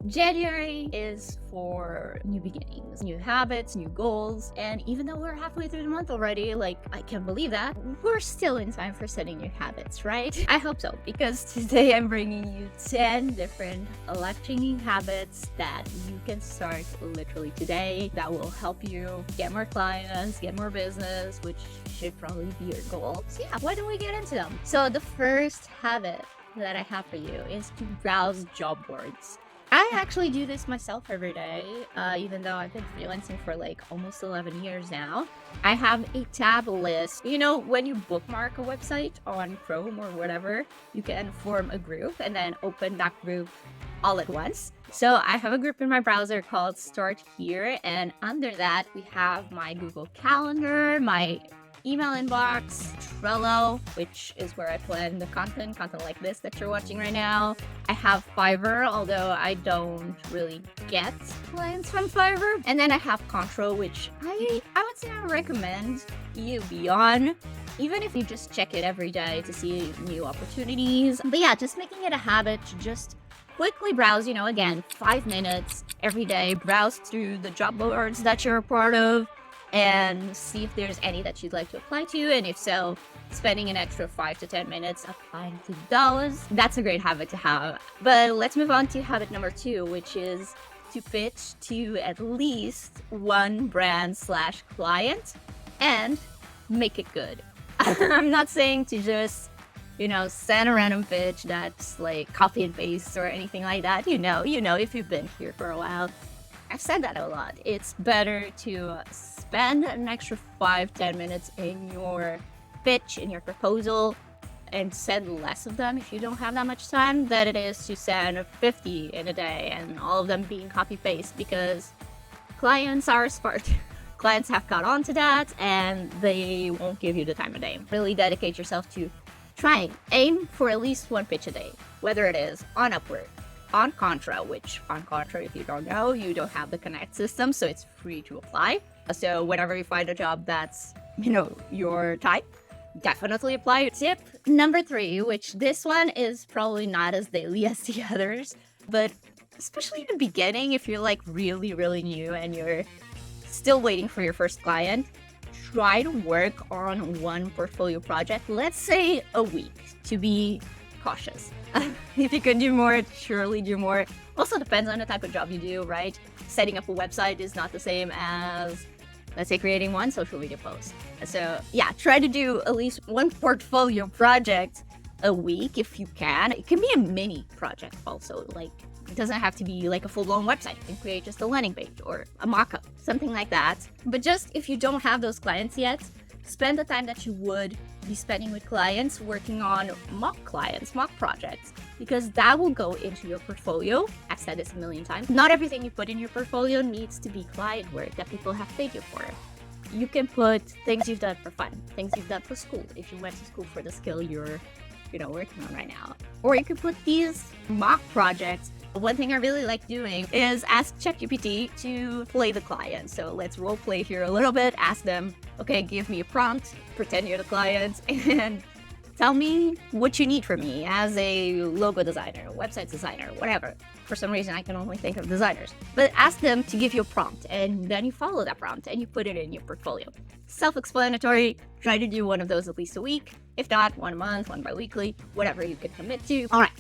January is for new beginnings, new habits, new goals, and even though we're halfway through the month already, I can't believe that, we're still in time for setting new habits, right? I hope so, because today I'm bringing you 10 different life-changing habits that you can start literally today that will help you get more clients, get more business, which should probably be your goal. So yeah, why don't we get into them? So the first habit that I have for you is to browse job boards. I actually do this myself every day, even though I've been freelancing for almost 11 years now. I have a tab list. You know, when you bookmark a website on Chrome or whatever, you can form a group and then open that group all at once. So I have a group in my browser called Start Here, and under that we have my Google Calendar, my email inbox, Trello, which is where I plan the content like this that you're watching right now. I have Fiverr, although I don't really get clients from Fiverr. And then I have Contra, which I would say I recommend you be on, even if you just check it every day to see new opportunities. But yeah, just making it a habit to just quickly browse, again, 5 minutes every day, browse through the job boards that you're a part of, and see if there's any that you'd like to apply to, and if so, spending an extra 5 to 10 minutes applying to those. That's a great habit to have. But let's move on to habit number 2, which is to pitch to at least one brand/client and make it good. I'm not saying to just send a random pitch that's like copy and paste or anything like that. If you've been here for a while, I've said that a lot. It's better to spend an extra 5-10 minutes in your pitch, in your proposal, and send less of them if you don't have that much time than it is to send 50 in a day and all of them being copy-paste, because clients are smart. Clients have caught on to that and they won't give you the time of day. Really dedicate yourself to trying. Aim for at least one pitch a day, whether it is on Upwork, on Contra, which on Contra, if you don't know, you don't have the Connect system, so it's free to apply. So whenever you find a job that's, your type, definitely apply. Tip number 3, which this one is probably not as daily as the others, but especially in the beginning, if you're really, really new and you're still waiting for your first client, try to work on one portfolio project, let's say a week, to be cautious. If you can do more, surely do more. Also depends on the type of job you do, right? Setting up a website is not the same as, let's say, creating one social media post. So yeah, try to do at least one portfolio project a week if you can. It can be a mini project also. It doesn't have to be a full-blown website. You can create just a landing page or a mock-up, something like that. But just if you don't have those clients yet, spend the time that you would be spending with clients working on mock projects, because that will go into your portfolio. I've said this a million times. Not everything you put in your portfolio needs to be client work that people have paid you for. You can put things you've done for fun, things you've done for school, if you went to school for the skill you're working on right now. Or you could put these mock projects. One thing I really like doing is ask ChatGPT to play the client. So let's role play here a little bit. Ask them, okay, give me a prompt, pretend you're the client, and tell me what you need from me as a logo designer, website designer, whatever. For some reason, I can only think of designers. But ask them to give you a prompt, and then you follow that prompt and you put it in your portfolio. Self-explanatory. Try to do one of those at least a week. If not, one a month, one bi-weekly, whatever you can commit to. All right.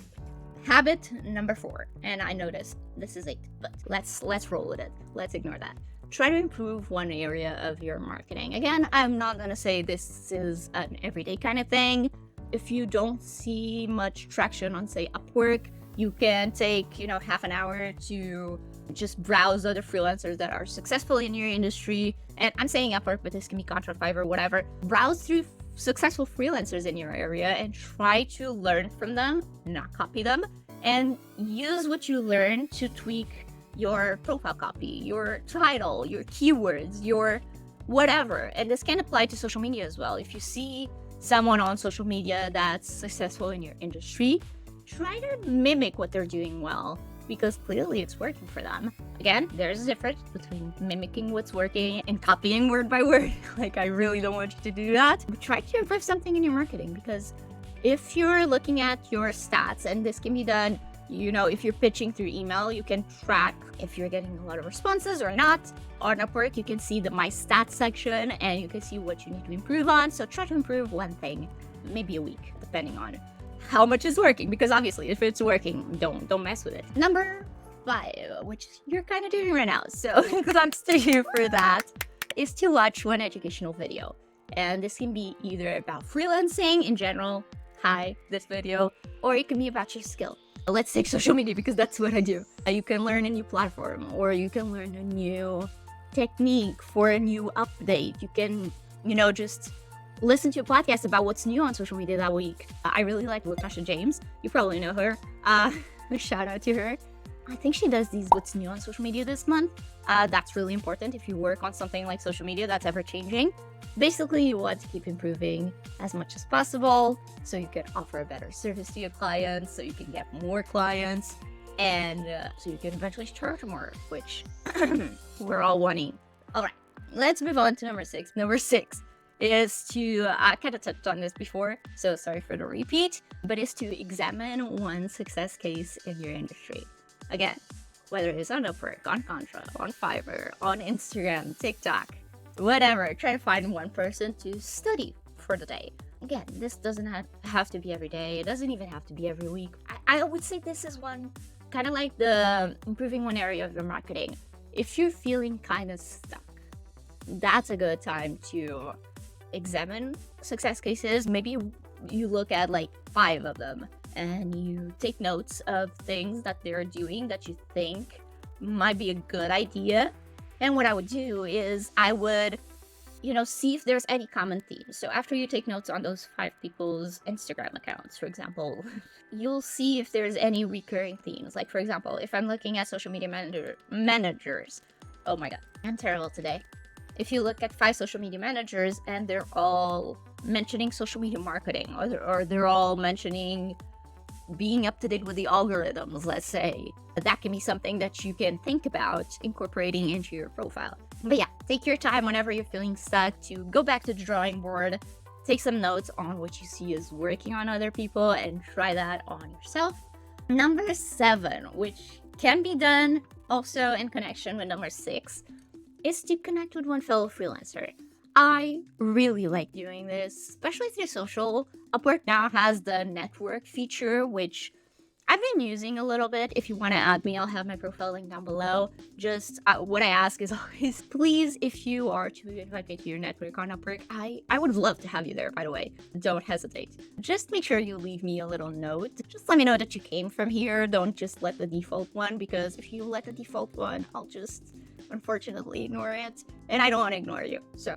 Habit number 4, and I noticed this is 8, but let's roll with it. Let's ignore that. Try to improve one area of your marketing. Again, I'm not going to say this is an everyday kind of thing. If you don't see much traction on, say, Upwork, you can take, half an hour to just browse other freelancers that are successful in your industry. And I'm saying Upwork, but this can be Contra, Fiverr, whatever. Browse through successful freelancers in your area and try to learn from them, not copy them, and use what you learn to tweak your profile copy, your title, your keywords, your whatever. And this can apply to social media as well. If you see someone on social media that's successful in your industry, try to mimic what they're doing well, because clearly it's working for them. Again, there's a difference between mimicking what's working and copying word by word. I really don't want you to do that. But try to improve something in your marketing, because if you're looking at your stats, and this can be done If you're pitching through email, you can track if you're getting a lot of responses or not. On Upwork, you can see the My Stats section and you can see what you need to improve on. So try to improve one thing, maybe a week, depending on how much is working. Because obviously, if it's working, don't mess with it. Number 5, which you're kind of doing right now, so thanks to you for that, is to watch one educational video. And this can be either about freelancing in general, this video, or it can be about your skill. Let's take social media because that's what I do. You can learn a new platform, or you can learn a new technique for a new update. You can, just listen to a podcast about what's new on social media that week. I really like Latasha James. You probably know her. Shout out to her. I think she does these what's new on social media this month. That's really important if you work on something like social media that's ever changing. Basically, you want to keep improving as much as possible so you can offer a better service to your clients, so you can get more clients, and so you can eventually charge more, which we're all wanting. All right, let's move on to number 6. Number 6 is to, I kind of touched on this before, so sorry for the repeat, but is to examine one success case in your industry. Again, whether it's on Upwork, on Contra, on Fiverr, on Instagram, TikTok, whatever, try to find one person to study for the day. Again, this doesn't have to be every day. It doesn't even have to be every week. I would say this is one, kind of like the improving one area of your marketing. If you're feeling kind of stuck, that's a good time to examine success cases. Maybe you look at like 5 of them and you take notes of things that they're doing that you think might be a good idea. And what I would do is I would, see if there's any common themes. So after you take notes on those 5 people's Instagram accounts, for example, you'll see if there's any recurring themes. Like, for example, if I'm looking at social media managers, oh my God, I'm terrible today. If you look at 5 social media managers and they're all mentioning social media marketing, or they're all mentioning being up to date with the algorithms, let's say, that can be something that you can think about incorporating into your profile. But yeah, take your time whenever you're feeling stuck to go back to the drawing board, take some notes on what you see is working on other people, and try that on yourself. Number 7, which can be done also in connection with number 6, is to connect with one fellow freelancer. I really like doing this, especially through social. Upwork now has the network feature, which I've been using a little bit. If you want to add me, I'll have my profile link down below. Just what I ask is always, please, if you are to invite me to your network on Upwork, I would love to have you there, by the way. Don't hesitate. Just make sure you leave me a little note. Just let me know that you came from here. Don't just let the default one, because if you let the default one, I'll just unfortunately ignore it. And I don't want to ignore you. So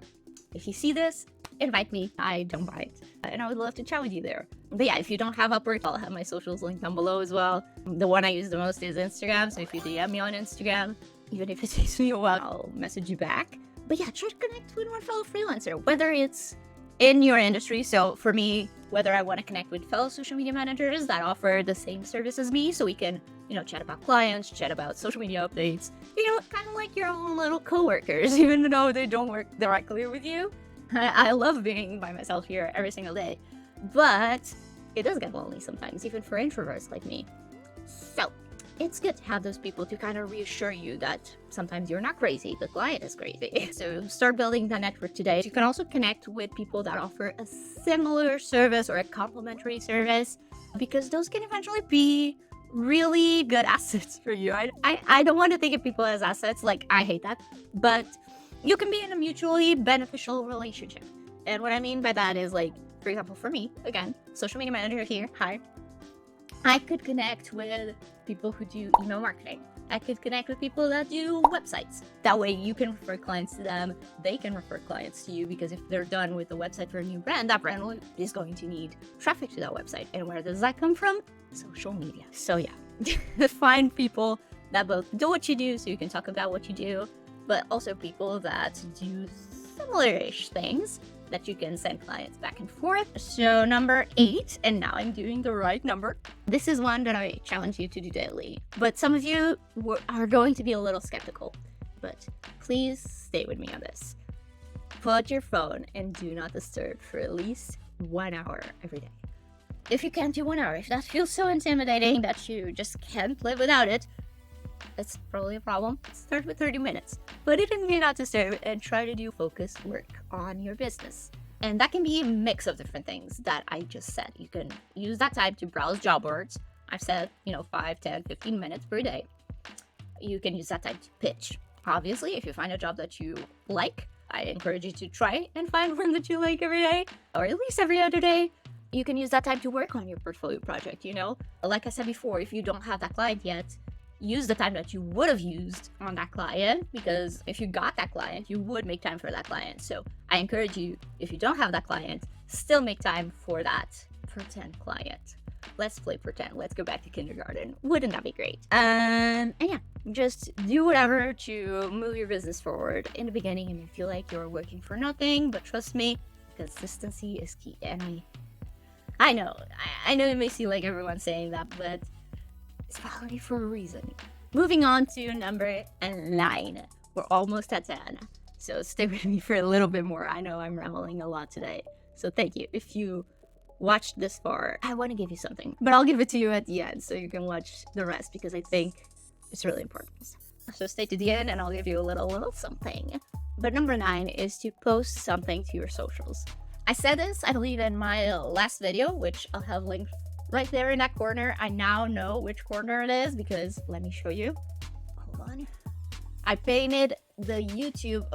if you see this, invite me. I don't mind. And I would love to chat with you there. But yeah, if you don't have Upwork, I'll have my socials linked down below as well. The one I use the most is Instagram. So if you DM me on Instagram, even if it takes me a while, I'll message you back. But yeah, try to connect with one fellow freelancer, whether it's in your industry. So for me, whether I want to connect with fellow social media managers that offer the same service as me, so we can, chat about clients, chat about social media updates, kind of like your own little coworkers, even though they don't work directly with you. I love being by myself here every single day, but it does get lonely sometimes, even for introverts like me. So it's good to have those people to kind of reassure you that sometimes you're not crazy, the client is crazy. So start building that network today. You can also connect with people that offer a similar service or a complementary service, because those can eventually be really good assets for you. I don't want to think of people as assets, like I hate that, but you can be in a mutually beneficial relationship. And what I mean by that is, like, for example, for me, again, social media manager here, hi, I could connect with people who do email marketing. I could connect with people that do websites. That way you can refer clients to them, they can refer clients to you, because if they're done with the website for a new brand, that brand is going to need traffic to that website. And where does that come from? Social media. So yeah, find people that both do what you do so you can talk about what you do, but also people that do similar-ish things that you can send clients back and forth. So number 8, and now I'm doing the right number. This is one that I challenge you to do daily, but some of you are going to be a little skeptical, but please stay with me on this. Put your phone in do not disturb for at least 1 hour every day. If you can't do 1 hour, if that feels so intimidating that you just can't live without it, that's probably a problem. Start with 30 minutes. Put it in your not to serve and try to do focused work on your business. And that can be a mix of different things that I just said. You can use that time to browse job boards. I've said, 5, 10, 15 minutes per day. You can use that time to pitch. Obviously, if you find a job that you like, I encourage you to try and find one that you like every day, or at least every other day. You can use that time to work on your portfolio project, Like I said before, if you don't have that client yet, use the time that you would have used on that client, because if you got that client, you would make time for that client. So I encourage you, if you don't have that client, still make time for that pretend client. Let's play pretend. Let's go back to kindergarten. Wouldn't that be great? And yeah, just do whatever to move your business forward. In the beginning, you may feel like you're working for nothing, but trust me, consistency is key. And I know it may seem like everyone's saying that, but it's probably for a reason. Moving on to number 9. We're almost at 10. So stay with me for a little bit more. I know I'm rambling a lot today. So thank you. If you watched this far, I want to give you something. But I'll give it to you at the end so you can watch the rest, because I think it's really important. So stay to the end and I'll give you a little something. But number 9 is to post something to your socials. I said this, I believe, in my last video, which I'll have linked right there in that corner. I now know which corner it is because let me show you. Hold on. I painted the YouTube,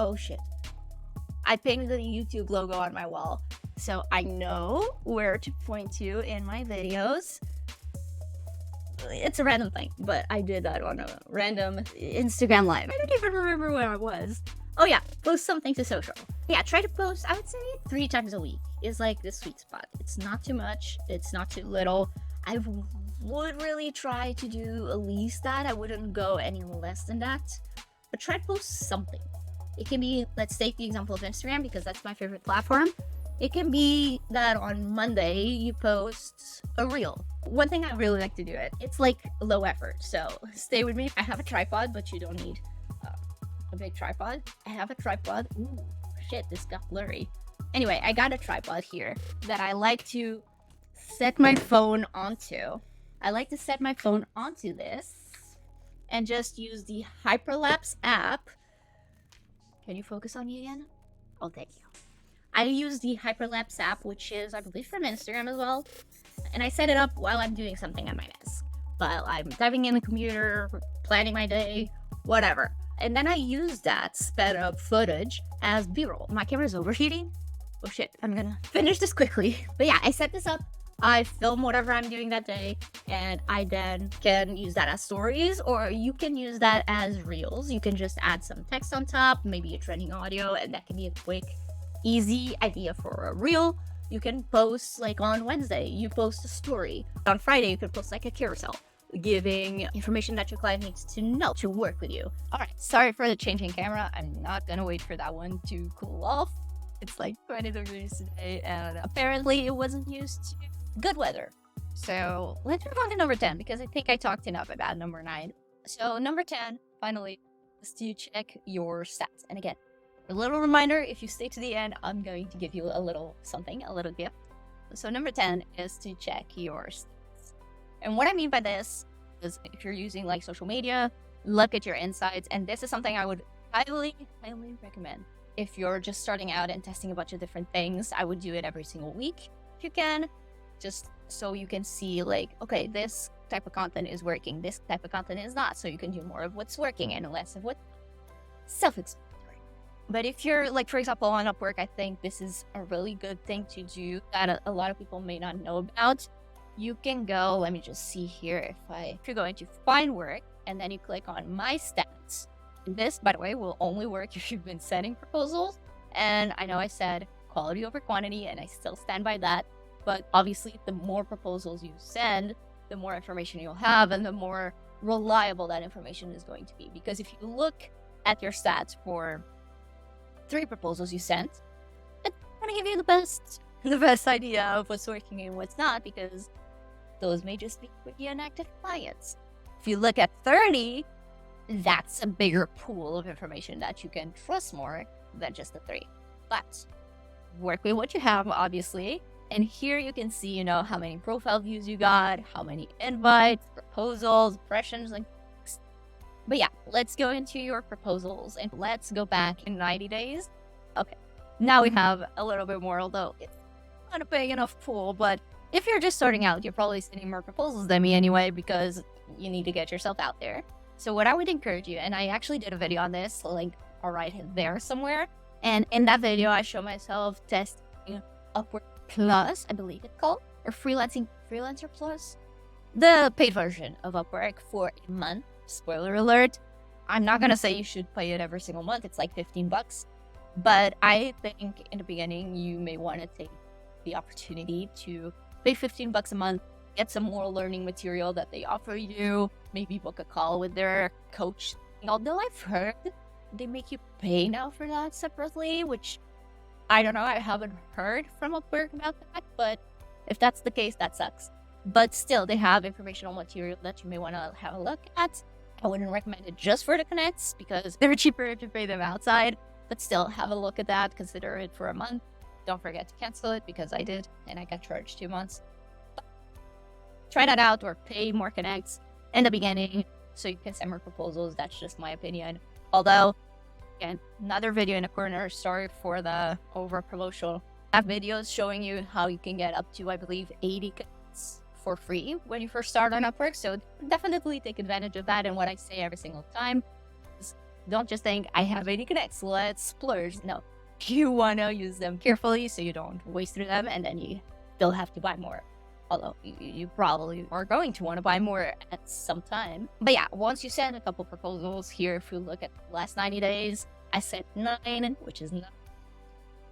I painted the YouTube logo on my wall. So I know where to point to in my videos. It's a random thing, but I did that on a random Instagram live. I don't even remember where I was. Oh yeah, post something to social. Yeah, try to post, I would say 3 times a week is like the sweet spot. It's not too much, it's not too little. I would really try to do at least that. I wouldn't go any less than that. But try to post something. It can be, let's take the example of Instagram because that's my favorite platform. It can be that on Monday you post a reel. One thing I really like to do it's like low effort. So stay with me. I have a tripod, but you don't need a big tripod. I have a tripod. Ooh, shit, this got blurry. Anyway, I got a tripod here that I like to set my phone onto. I like to set my phone onto this and just use the hyperlapse app. Can you focus on me again? Oh, thank you. I use the hyperlapse app, which is, I believe, from Instagram as well. And I set it up while I'm doing something on my desk. While I'm diving in the computer, planning my day, whatever. And then I use that sped up footage as B-roll. My camera's overheating. Oh shit, I'm gonna finish this quickly. But yeah, I set this up. I film whatever I'm doing that day, and I then can use that as stories, or you can use that as reels. You can just add some text on top, maybe a trending audio, and that can be a quick, easy idea for a reel. You can post like on Wednesday, you post a story. On Friday, you can post like a carousel, giving information that your client needs to know to work with you. All right, sorry for the changing camera. I'm not gonna wait for that one to cool off. It's like 20 degrees today, and apparently it wasn't used to good weather. So let's move on to number 10, because I think I talked enough about number 9. So number 10, finally, is to check your stats. And again, a little reminder, if you stay to the end, I'm going to give you a little something, a little gift. So number 10 is to check your stats. And what I mean by this is if you're using like social media, look at your insights. And this is something I would highly recommend. If you're just starting out and testing a bunch of different things, I would do it every single week if you can, just so you can see like, okay, this type of content is working, this type of content is not, so you can do more of what's working and less of what self-explanatory. But if you're like, for example, on Upwork, I think this is a really good thing to do that a lot of people may not know about. You can go, let me just see here, if you're going to find work and then you click on my stats. This, by the way, will only work if you've been sending proposals. And I know I said quality over quantity, and I still stand by that. But obviously, the more proposals you send, the more information you'll have, and the more reliable that information is going to be. Because if you look at your stats for 3 proposals you sent, it's going to give you the best idea of what's working and what's not, because those may just be pretty inactive clients. If you look at 30, that's a bigger pool of information that you can trust more than just the 3. But work with what you have, obviously. And here you can see, how many profile views you got, how many invites, proposals, impressions, like. But yeah, let's go into your proposals and let's go back in 90 days. Okay, now we have a little bit more, although it's not a big enough pool, but if you're just starting out, you're probably sending more proposals than me anyway, because you need to get yourself out there. So what I would encourage you, and I actually did a video on this, link I'll write it there somewhere. And in that video, I show myself testing Upwork Plus, I believe it's called, or Freelancer Plus, the paid version of Upwork for a month. Spoiler alert, I'm not gonna say you should pay it every single month. It's like $15, but I think in the beginning you may want to take the opportunity to pay $15 a month, get some more learning material that they offer you, maybe book a call with their coach. Although I've heard they make you pay now for that separately, which I don't know, I haven't heard from Upwork about that, but if that's the case, that sucks. But still, they have informational material that you may want to have a look at. I wouldn't recommend it just for the connects because they're cheaper if you pay them outside, but still have a look at that, consider it for a month. Don't forget to cancel it because I did and I got charged 2 months. But try that out or pay more connects in the beginning so you can send more proposals. That's just my opinion. Although, again, another video in the corner, sorry for the over promotional. I have videos showing you how you can get up to, I believe, 80 connects for free when you first start on Upwork. So definitely take advantage of that. And what I say every single time is don't just think I have 80 connects, let's splurge. No, you want to use them carefully so you don't waste through them and then you still have to buy more. Although you probably are going to want to buy more at some time. But yeah, once you send a couple proposals here, if you look at the last 90 days, I sent 9, which is 9.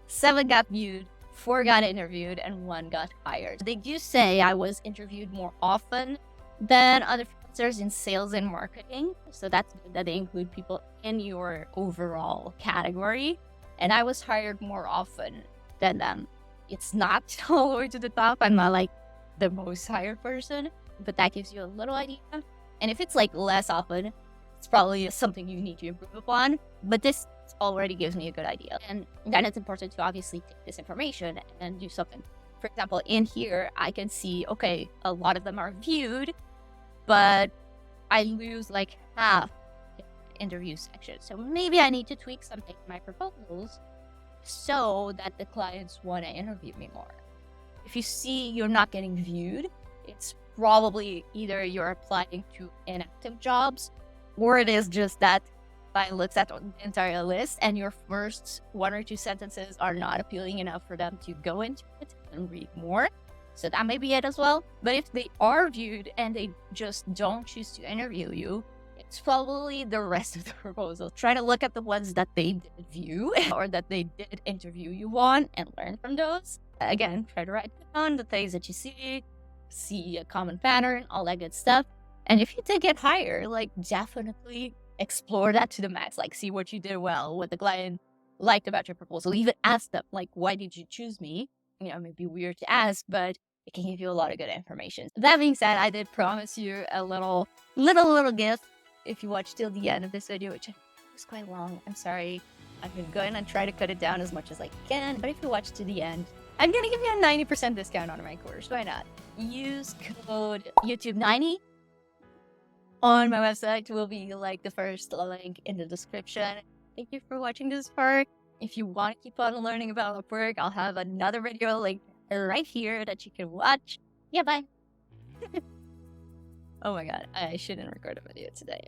7 got viewed, 4 got interviewed, and 1 got hired. They do say I was interviewed more often than other freelancers in sales and marketing. So that's good that they include people in your overall category. And I was hired more often than them. It's not all the way to the top. I'm not like the most hired person, but that gives you a little idea. And if it's like less often, it's probably something you need to improve upon. But this already gives me a good idea. And then it's important to obviously take this information and do something. For example, in here, I can see, okay, a lot of them are viewed, but I lose like half the interview section. So maybe I need to tweak something in my proposals so that the clients want to interview me more. If you see you're not getting viewed, it's probably either you're applying to inactive jobs, or it is just that I looked at the entire list and your first 1 or 2 sentences are not appealing enough for them to go into it and read more. So that may be it as well. But if they are viewed and they just don't choose to interview you, it's probably the rest of the proposal. Try to look at the ones that they did view or that they did interview you on and learn from those. Again, try to write down the things that you see a common pattern, all that good stuff. And if you did get hired, like definitely explore that to the max. Like see what you did well, what the client liked about your proposal. Even ask them, like, why did you choose me? You know, it may be weird to ask, but it can give you a lot of good information. That being said, I did promise you a little gift if you watch till the end of this video, which was quite long. I'm sorry. I've been going to try to cut it down as much as I can, but if you watch to the end, I'm going to give you a 90% discount on my course. Why not? Use code YouTube90 on my website. Will be like the first link in the description. Thank you for watching this part. If you want to keep on learning about Upwork, I'll have another video link right here that you can watch. Yeah, bye. Oh my god, I shouldn't record a video today.